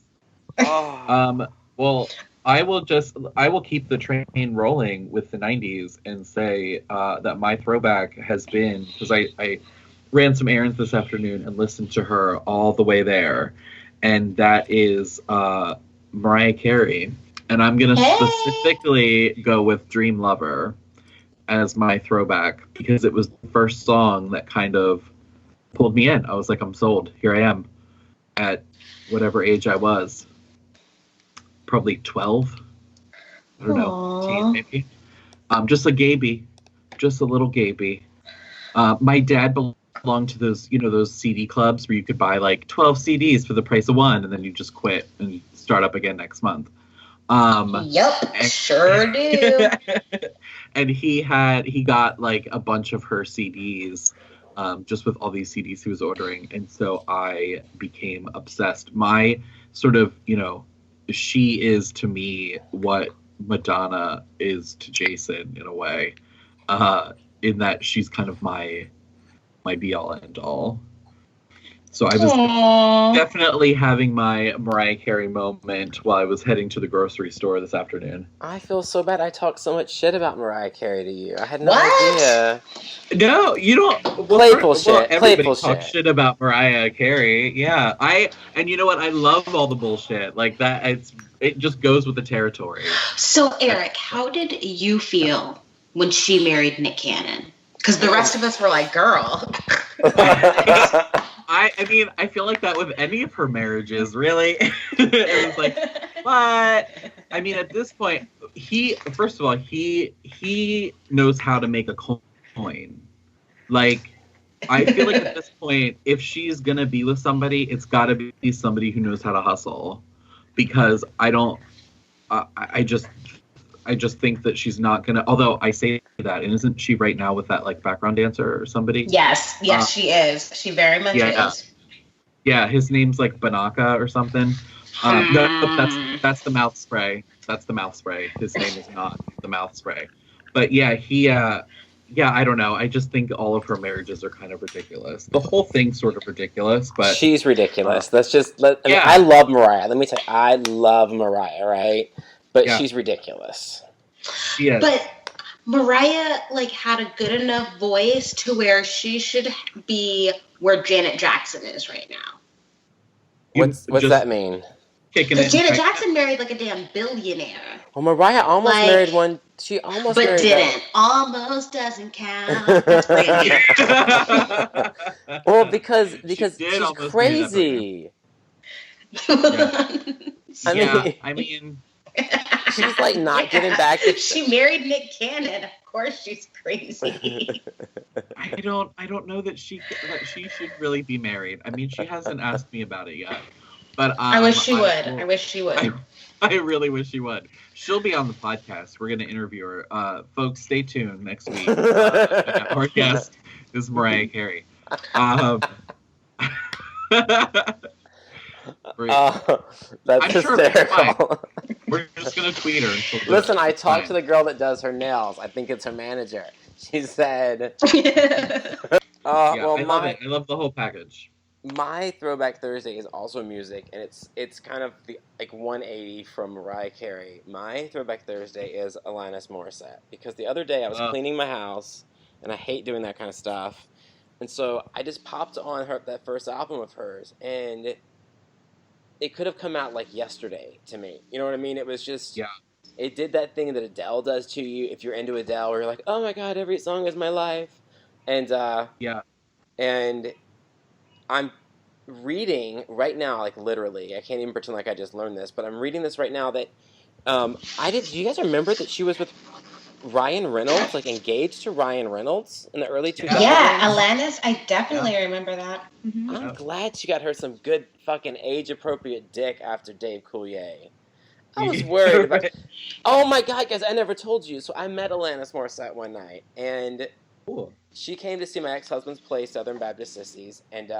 Oh. Well, I will keep the train rolling with the 90s and say that my throwback has been, because I ran some errands this afternoon and listened to her all the way there, and that is Mariah Carey. And I'm going to specifically go with Dream Lover as my throwback, because it was the first song that kind of pulled me in. I was like, I'm sold. Here I am at whatever age I was. Probably 12. I don't know. 10 maybe. Just a gaby. Just a little gaby. My dad belonged to those, those CD clubs where you could buy 12 CDs for the price of 1, and then you just quit and start up again next month. Yep, sure do. And he got a bunch of her CDs, just with all these CDs he was ordering, and so I became obsessed. My sort of, she is to me what Madonna is to Jason in a way, in that she's kind of my be all end all. So I was definitely having my Mariah Carey moment while I was heading to the grocery store this afternoon. I feel so bad I talked so much shit about Mariah Carey to you. I had no idea. No, you don't. Playful shit. Everybody talks shit about Mariah Carey. Yeah. And you know what? I love all the bullshit. Like that. It just goes with the territory. So, Eric, how did you feel when she married Nick Cannon? Because the rest of us were like, girl. I mean, I feel like that with any of her marriages, really. It was like, what? I mean, at this point, first of all, he knows how to make a coin. Like, I feel like at this point, if she's gonna be with somebody, it's gotta be somebody who knows how to hustle, because I just think that she's not gonna. Although I say that, and isn't she right now with that like background dancer or somebody? Yes, she is. She very much is. Yeah, his name's like Banaka or something. No, that's the mouth spray. That's the mouth spray. His name is not the mouth spray. But yeah, I don't know. I just think all of her marriages are kind of ridiculous. The whole thing's sort of ridiculous, but she's ridiculous. I love Mariah. Let me tell you, I love Mariah, right? But she's ridiculous. Yes. But Mariah had a good enough voice to where she should be where Janet Jackson is right now. What's that mean? Because Janet Jackson married a damn billionaire. Well, Mariah almost married one. She almost but married didn't. Almost doesn't count. That's crazy. Well, because she's crazy. I mean, she's not getting back. She married Nick Cannon. Of course, she's crazy. I don't know that she should really be married. I mean, she hasn't asked me about it yet. But I wish she would. I wish she would. I really wish she would. She'll be on the podcast. We're going to interview her. Folks, stay tuned next week. Our guest is Mariah Carey. That's hysterical. We're just going to tweet her. Listen, I talked to the girl that does her nails. I think it's her manager. She said... I love it. I love the whole package. My Throwback Thursday is also music, and it's kind of the 180 from Mariah Carey. My Throwback Thursday is Alanis Morissette, because the other day I was cleaning my house, and I hate doing that kind of stuff, and so I just popped on that first album of hers, and it could have come out yesterday to me. You know what I mean? It was just it did that thing that Adele does to you if you're into Adele, where you're like, oh my god, every song is my life, and and I'm reading right now, literally, I can't even pretend like I just learned this, but I'm reading this right now that, do you guys remember that she was with Ryan Reynolds, engaged to Ryan Reynolds in the early 2000s? Yeah, Alanis, I definitely remember that. Mm-hmm. I'm glad she got her some good fucking age-appropriate dick after Dave Coulier. I was worried about... Oh my god, guys, I never told you. So I met Alanis Morissette one night, and... Cool. She came to see my ex-husband's play, Southern Baptist Sissies, and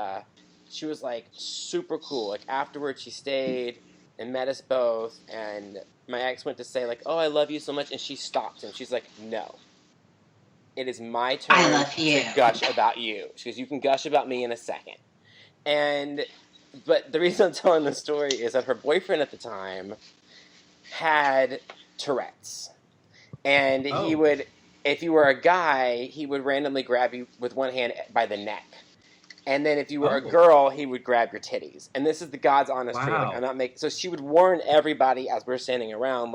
she was super cool. Afterwards, she stayed and met us both, and my ex went to say oh, I love you so much, and she stopped him. She's like, no, it is my turn to gush about you. She goes, you can gush about me in a second. But the reason I'm telling this story is that her boyfriend at the time had Tourette's, and he would. If you were a guy, he would randomly grab you with one hand by the neck. And then if you were a girl, he would grab your titties. And this is the God's honest truth. I'm not making... So she would warn everybody as we're standing around,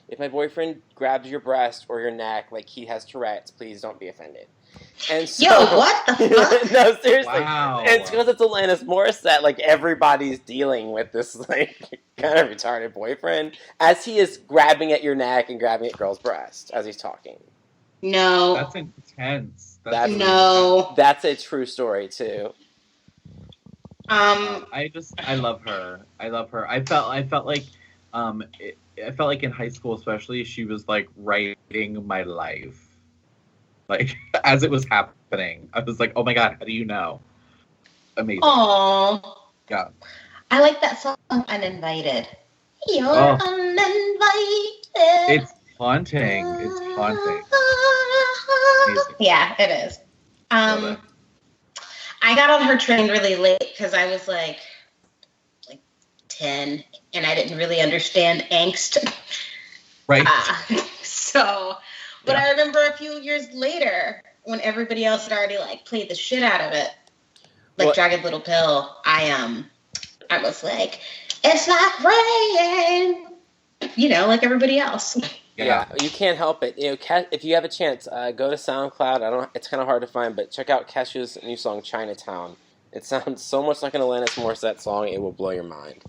if my boyfriend grabs your breast or your neck, he has Tourette's, please don't be offended. And so... Yo, what the fuck? No, seriously. Wow. It's because it's Alanis Morissette. Everybody's dealing with this, kind of retarded boyfriend as he is grabbing at your neck and grabbing at girls' breasts as he's talking. No. That's intense. That's a true story too. I love her. I felt like in high school especially, she was writing my life. As it was happening. I was like, oh my god, how do you know? Amazing. Aww. Yeah. I like that song, Uninvited. You're uninvited. It's haunting. Yeah, it is. I got on her train really late because I was like 10 and I didn't really understand angst. Right. But I remember a few years later when everybody else had already played the shit out of it, Jagged Little Pill. I was like, it's like rain, everybody else. Yeah, you can't help it. If you have a chance, go to SoundCloud. It's kind of hard to find, but check out Kesha's new song, Chinatown. It sounds so much like an Alanis Morissette song, it will blow your mind.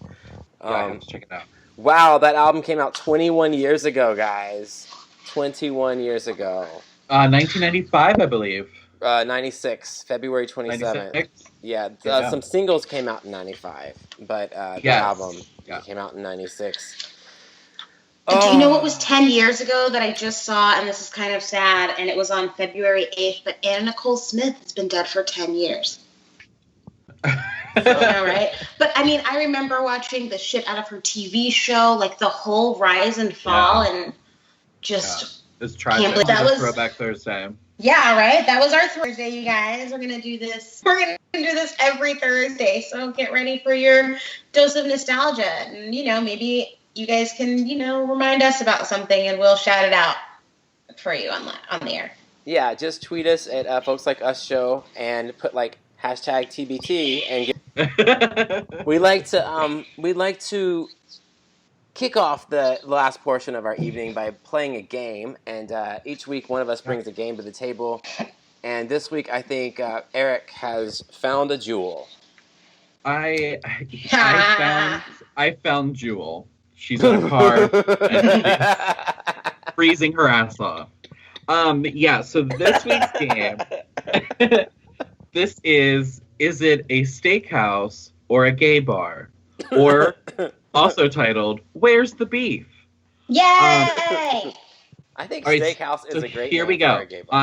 I have to check it out. Wow, that album came out 21 years ago, guys. 21 years ago. 1995, I believe. '96, February 27th. 96? Yeah, Yeah. some singles came out in '95, but the Yes. album Yeah. came out in '96. Do you know what was 10 years ago that I just saw, and this is kind of sad, and it was on February 8th, but Anna Nicole Smith has been dead for 10 years. I know, right? But, I mean, I remember watching the shit out of her TV show, like the whole rise and fall, and just... Yeah. It's tragic. That was Throwback Thursday. Yeah, right? That was our Thursday, you guys. We're going to do this. We're going to do this every Thursday, so get ready for your dose of nostalgia. And, you know, maybe... you guys can, you know, remind us about something and we'll shout it out for you on the air. Yeah, just tweet us at Folks Like Us Show and put like hashtag TBT and we'd like to kick off the last portion of our evening by playing a game, and each week one of us brings a game to the table, and this week I think Eric has found a jewel. I found Jewel. She's in a car and she's freezing her ass off. Yeah, so this week's game, this is it a steakhouse or a gay bar? Or, also titled, Where's the Beef? Yay! I think steakhouse is a great here name we go. for a gay bar.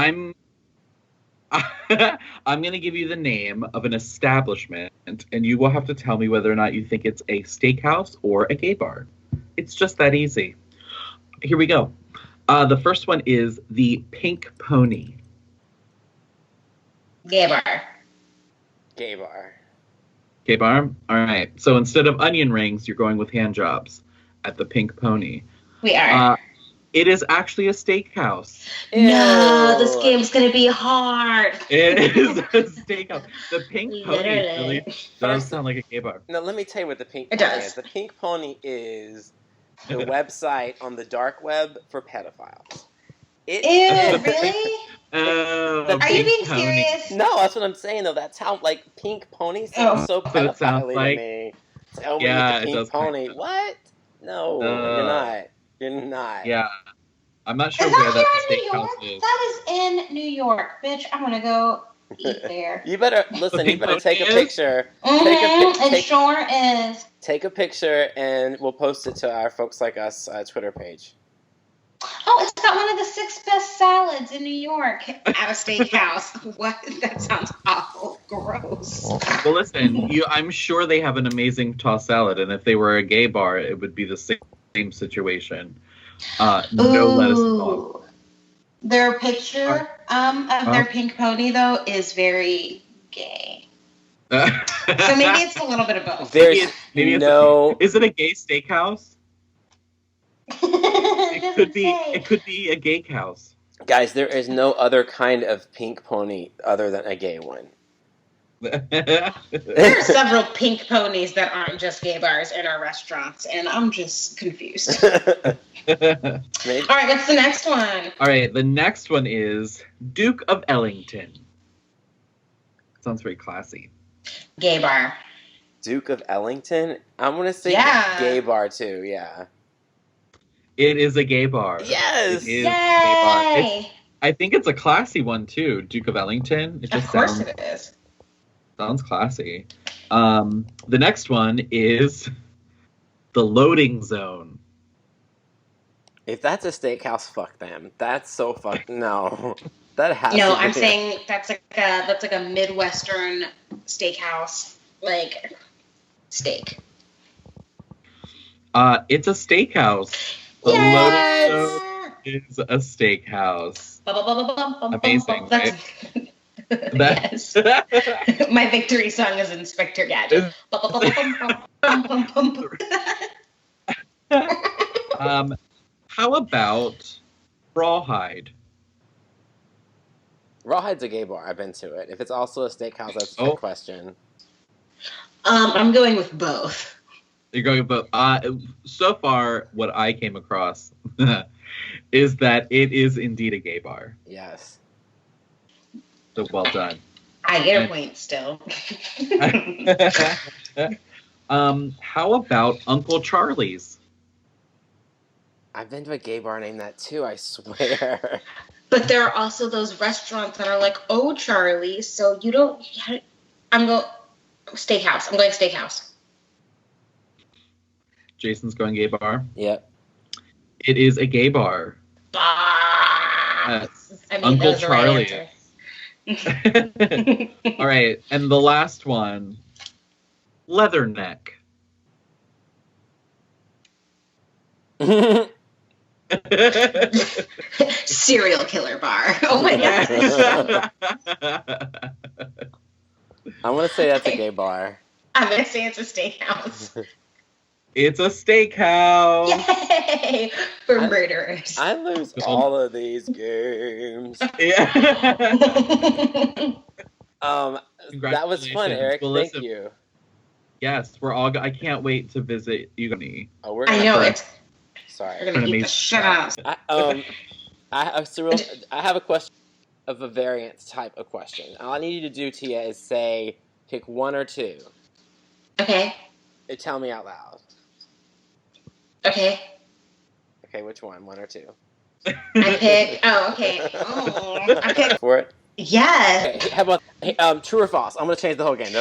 I'm going to give you the name of an establishment, and you will have to tell me whether or not you think it's a steakhouse or a gay bar. It's just that easy. Here we go. The first one is the Pink Pony. Gay bar. Gay bar. Gay bar? All right. So instead of onion rings, you're going with hand jobs at the Pink Pony. We are. It is actually a steakhouse. No, this game's going to be hard. It is a steakhouse. The Pink Pony really does sound like a gay bar. No, let me tell you what the Pink Pony is. The Pink Pony is the website on the dark web for pedophiles. Ew, really? Are you being serious? No, that's what I'm saying, though. That's how, like, Pink Pony sounds so pedophile-y to me. Tell me the Pink Pony. What? No, you're not. You're not. Yeah. I'm not sure where that steakhouse is. That is in New York, bitch. I want to go eat there. You better, listen, you better take a picture. It sure is. Take a picture, and we'll post it to our Folks Like Us Twitter page. Oh, it's got one of the 6 best salads in New York at a steakhouse. What? That sounds awful. Gross. Well, listen, I'm sure they have an amazing tossed salad, and if they were a gay bar, it would be the same situation. No lettuce involved. Their picture of their Pink Pony, though, is very gay. So maybe it's a little bit of both. Maybe no. Is it a gay steakhouse? It could be a gay house. Guys, there is no other kind of Pink Pony other than a gay one. There are several Pink Ponies that aren't just gay bars in our restaurants, and I'm just confused. All right, what's the next one? All right, the next one is Duke of Ellington. Sounds very classy. Gay bar. Duke of Ellington? I'm going to say gay bar, too, yeah. It is a gay bar. Yes! It is a gay bar. I think it's a classy one, too. Duke of Ellington. Of course it is. Sounds classy. The next one is the Loading Zone. If that's a steakhouse, fuck them. That's so no. That has No, to be. I'm saying that's like a Midwestern steakhouse, like steak. It's a steakhouse. The Loading Zone is a steakhouse. Amazing, right? Yes. My victory song is Inspector Gadget. How about Rawhide? Rawhide's a gay bar. I've been to it. If it's also a steakhouse, that's a good question. I'm going with both. You're going with both. So far, what I came across is that it is indeed a gay bar. Yes. So well done. I get a point still. How about Uncle Charlie's? I've been to a gay bar named that too, I swear. But there are also those restaurants that are like, oh, Charlie, so you don't... I'm going steakhouse. I'm going steakhouse. Jason's going gay bar. Yep. It is a gay bar. I mean, Uncle that was Charlie. The right answer. All right, and the last one, Leatherneck. Serial killer bar. Oh my god. I want to say that's a gay bar. I'm going to say it's a steakhouse. It's a steakhouse. Yay! For murderers. I lose all of these games. Yeah. That was fun, Eric. Thank you. Yes, we're all. I can't wait to visit Ugoni. Oh, we're I know it's. Sorry. We're gonna eat the shit out. I have a question of a variant type of question. All I need you to do, Tia, is say pick one or two. Okay. Tell me out loud. Okay. Okay, which one? One or two? I pick. Oh, okay. Oh, I pick. For it? Yes. Okay, how about true or false? I'm gonna change the whole game.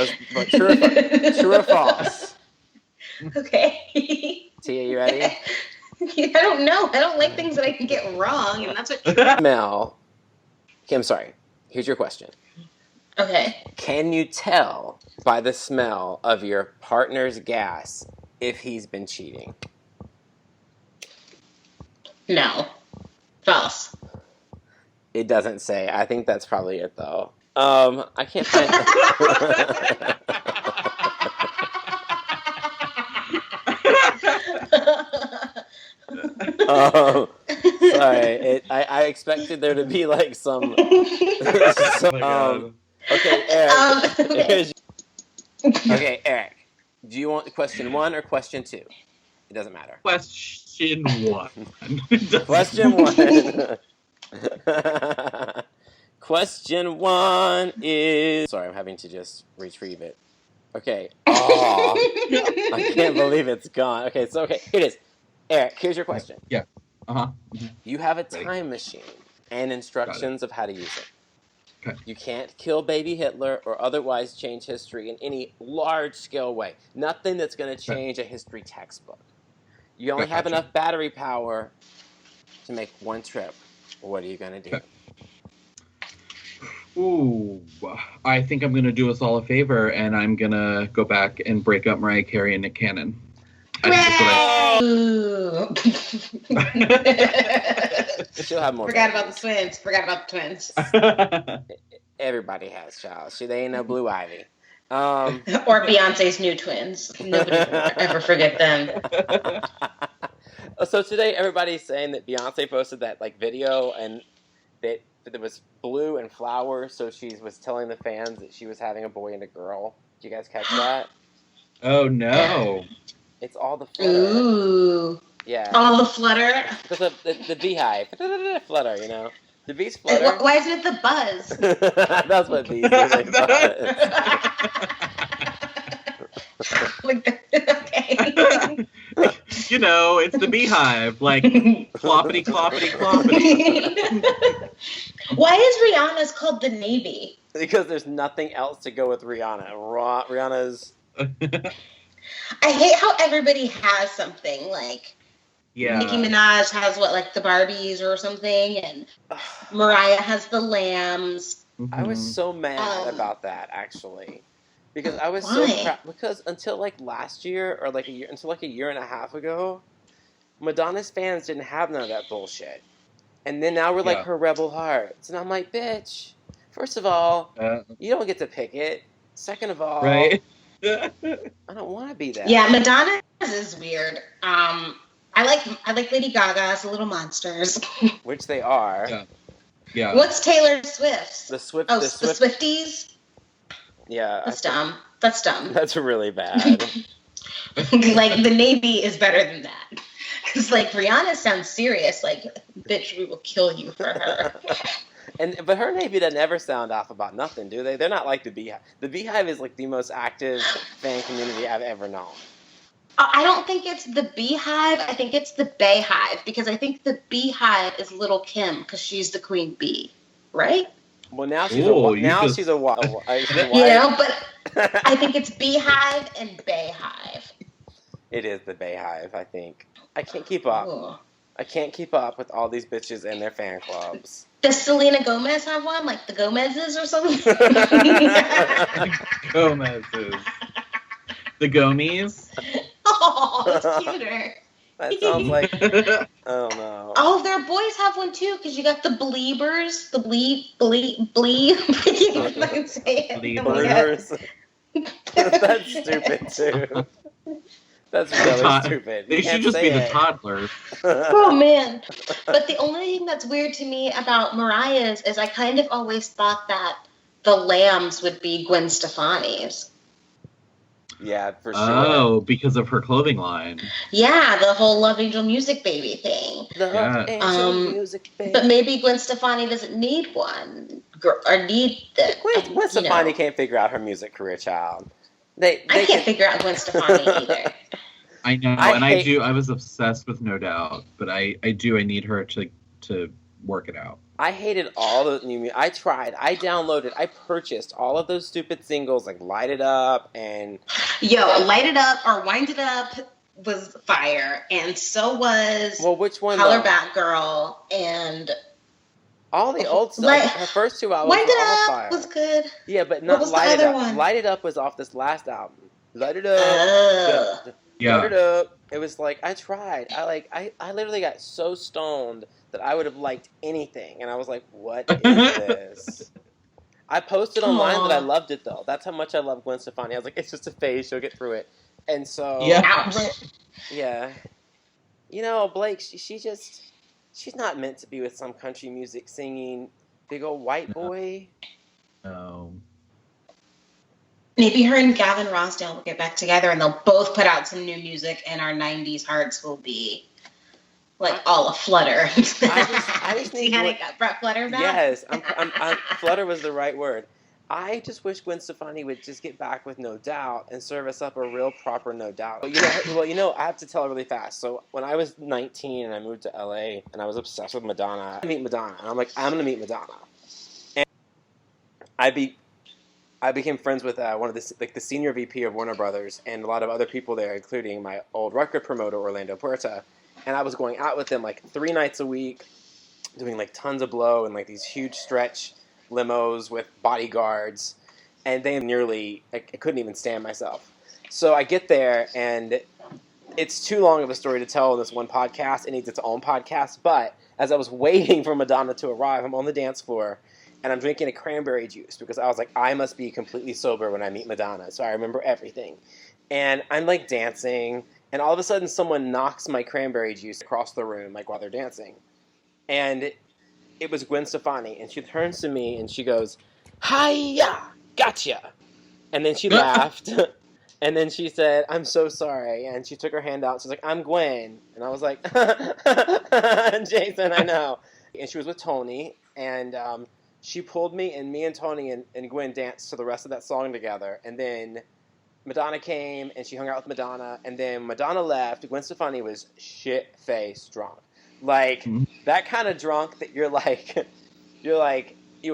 True or false? Okay. Tia, you ready? I don't know. I don't like things that I can get wrong, and that's what. Smell. Okay, I'm sorry. Here's your question. Okay. Can you tell by the smell of your partner's gas if he's been cheating? No. False. It doesn't say. I think that's probably it, though. I can't find. Sorry. I expected there to be like some. Okay, Eric. Okay, Eric. Do you want question 1 or question 2? It doesn't matter. Question 1. Question 1. Question 1 is... Sorry, I'm having to just retrieve it. Okay. Oh, I can't believe it's gone. Okay, here it is. Eric, here's your question. Yeah. Uh-huh. Mm-hmm. You have a time machine and instructions of how to use it. Okay. You can't kill baby Hitler or otherwise change history in any large-scale way. Nothing that's going to change a history textbook. You only have enough battery power to make one trip. What are you going to do? Okay. Ooh, I think I'm going to do us all a favor, and I'm going to go back and break up Mariah Carey and Nick Cannon. She'll have more. Forgot about the twins. Everybody has, child. They ain't no Blue Ivy. Or Beyonce's new twins. Nobody will ever forget them. So today, everybody's saying that Beyonce posted that video, and that there was blue and flowers. So she was telling the fans that she was having a boy and a girl. Did you guys catch that? Oh no! It's all the flutter. Ooh. Yeah. All the flutter. Because the beehive flutter, The bees flutter. Why isn't it the buzz? That's what bees do. They buzz. Okay. It's the beehive. Cloppity, cloppity, cloppity. Why is Rihanna's called the Navy? Because there's nothing else to go with Rihanna. Rihanna's... I hate how everybody has something, Yeah. Nicki Minaj has the Barbies or something, and Mariah has the lambs. I was so mad about that, actually. Because I was why? so proud. Because until last year, or a year and a half ago, Madonna's fans didn't have none of that bullshit. And then now we're her rebel hearts. And I'm like, bitch, first of all, you don't get to pick it. Second of all, right? I don't want to be that. Yeah, Madonna's is weird. I like Lady Gaga's Little Monsters. Which they are. Yeah. What's Taylor Swift's? The Swift. Oh, the Swifties? Yeah. That's dumb. That's dumb. That's really bad. The Navy is better than that. Because, Rihanna sounds serious. Bitch, we will kill you for her. But her Navy doesn't ever sound off about nothing, do they? They're not like the Beehive. The Beehive is the most active fan community I've ever known. I don't think it's the Beehive. I think it's the Bayhive, because I think the Beehive is Little Kim because she's the queen bee, right? Well, now she's Ooh, she's a wife. You know, but I think it's Beehive and Bayhive. It is the Bayhive, I think. I can't keep up. Ooh. I can't keep up with all these bitches and their fan clubs. Does Selena Gomez have one, like the Gomez's or something? Gomez's. The Gomies. Oh, it's cuter. That sounds like, oh no. Oh, their boys have one too, because you got the Bleebers, the Blee. I can say it. Bleebers. That's stupid too. That's really stupid. They should just be the toddlers. Oh man! But the only thing that's weird to me about Mariah's is I kind of always thought that the Lambs would be Gwen Stefani's. Yeah, for sure. Oh, because of her clothing line. Yeah, the whole Love Angel Music Baby thing. Love Angel Music Baby. But maybe Gwen Stefani doesn't need one, or need the. Gwen Stefani can't figure out her music career, child. I can't figure out Gwen Stefani either. I know, I was obsessed with No Doubt, but I need her to work it out. I hated all the new music. I tried. I downloaded. I purchased all of those stupid singles, like Light It Up and... Light It Up or Wind It Up was fire, and so was... Well, which one? Colorback Girl and... All the old stuff. Her first two albums Wind were It all Up fire. was good. Yeah, but not Light It Up. One? Light It Up was off this last album. Light It Up. Yeah. Light It Up. It was like, I tried. I literally got so stoned that I would have liked anything. And I was like, what is this? I posted online that I loved it, though. That's how much I love Gwen Stefani. I was like, it's just a phase. She'll get through it. And so... Yeah. You know, Blake, she's not meant to be with some country music singing big old white boy. No. Maybe her and Gavin Rossdale will get back together and they'll both put out some new music and our 90s hearts will be like all aflutter. I just need brought Flutter back? Yes, Flutter was the right word. I just wish Gwen Stefani would just get back with No Doubt and serve us up a real proper No Doubt. But I have to tell it really fast. So when I was 19 and I moved to LA and I was obsessed with Madonna, I meet Madonna and I'm like, I'm gonna meet Madonna. And I became friends with one of the senior VP of Warner Brothers and a lot of other people there, including my old record promoter Orlando Puerta. And I was going out with them like 3 nights a week, doing like tons of blow and like these huge stretch limos with bodyguards, and they I couldn't even stand myself. So I get there, and it's too long of a story to tell in this one podcast. It needs its own podcast. But as I was waiting for Madonna to arrive, I'm on the dance floor, and I'm drinking a cranberry juice because I was like, I must be completely sober when I meet Madonna, so I remember everything. And I'm like dancing, and all of a sudden someone knocks my cranberry juice across the room, like while they're dancing. And it was Gwen Stefani, and she turns to me and she goes, "Hiya, gotcha!" And then she laughed, and then she said, "I'm so sorry." And she took her hand out. She's like, "I'm Gwen," and I was like, "Jason, I know." And she was with Tony, and she pulled me, and me and Tony and Gwen danced to the rest of that song together. And then Madonna came, and she hung out with Madonna, and then Madonna left. Gwen Stefani was shit-faced drunk. Like, that kind of drunk that you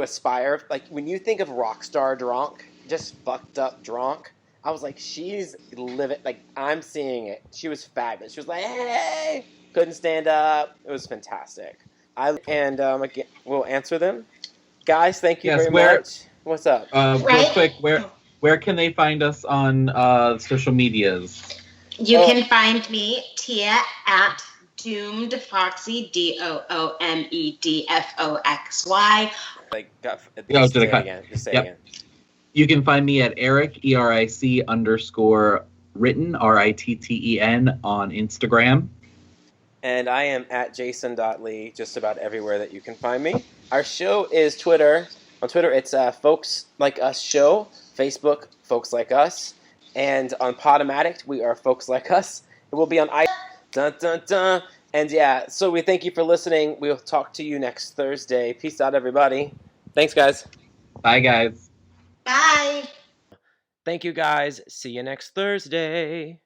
aspire. Like, when you think of rock star drunk, just fucked up drunk, I was like, she's living, like, I'm seeing it. She was fabulous. She was like, hey, couldn't stand up. It was fantastic. Again, we'll answer them. Guys, thank you very much. What's up? Real quick, where can they find us on social medias? You can find me, Tia, at Doomed Foxy, DOOMEDFOXY. Just say it again. You can find me at Eric, ERIC_written, RITTEN, on Instagram. And I am at Jason Dottley, just about everywhere that you can find me. Our show is Twitter. On Twitter, it's Folks Like Us Show. Facebook, Folks Like Us. And on Podomatic, we are Folks Like Us. It will be on iTunes. Dun, dun, dun. And yeah, so we thank you for listening. We'll talk to you next Thursday. Peace out, everybody. Thanks, guys. Bye, guys. Bye. Thank you, guys. See you next Thursday.